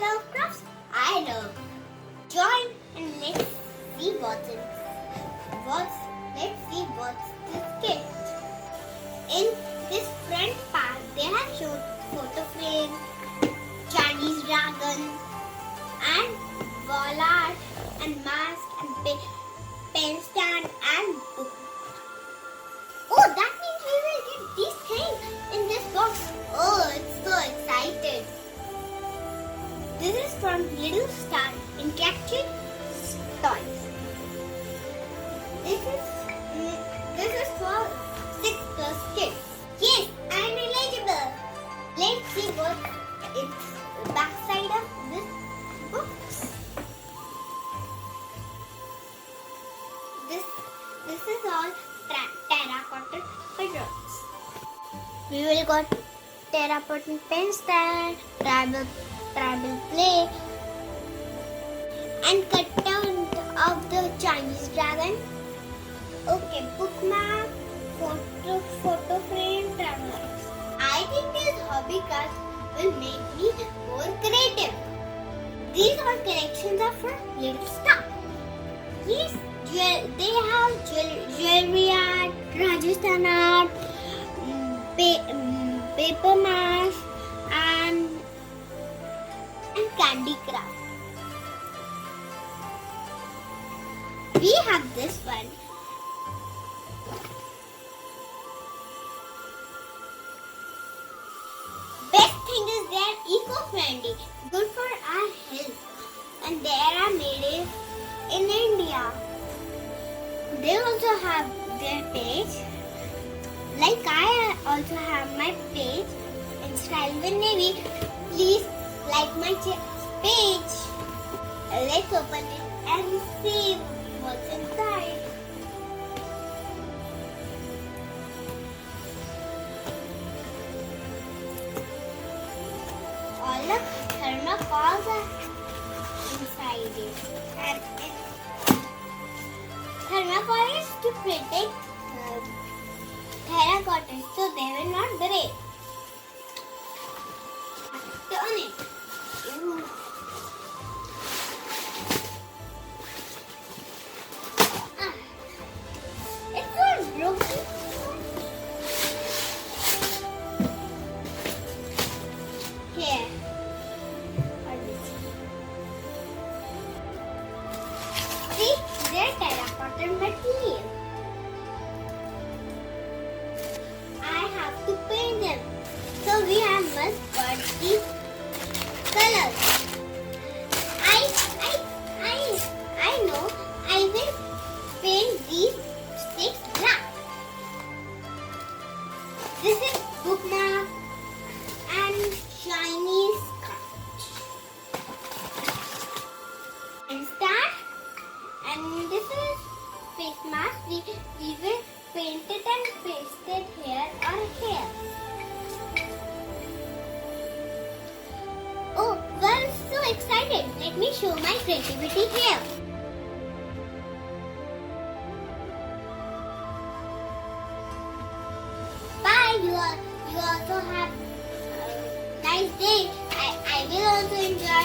love crafts, I love. Join and let's see what's this kit. In this front part, they have shown photo frame, Chinese dragon, and wall art, and mask, and pen stand, and book. Oh, that means we will get these things in this box. Oh, it's so excited. This is from Little Star Interactive Toys. This is for 6+ kids. Yes, I'm eligible. Let's see what it's the back side of this box. This is all terracotta patterns. We will got terracotta pen stand, tribal plate, and cutout of the Chinese dragon. Okay, bookmark, photo frame, travelers. I think these hobby cards will make me more creative. These all collections are for Little Star. Yes, they have jewelry art, Rajasthan art, paper mask, and candy craft. We have this one. Best thing is they're eco-friendly, good for our health, and they are made in India. They also have their page. Like I also have my page in Style with Navy. Please like my page. Let's open it and see what's inside. All the thermocols are inside it. And thermocol is to protect terracotta so they will not break. Turn it. It's all broken. Here. See, they're terracotta material. I have to paint them. So we must got these colors. I know. I will paint these sticks black. This is bookmark and Chinese scratch. And star. And this is face mask. We will paint it and paste it here or here. Oh, we're so excited. Let me show my creativity here. Bye. You also have a nice day. I will also enjoy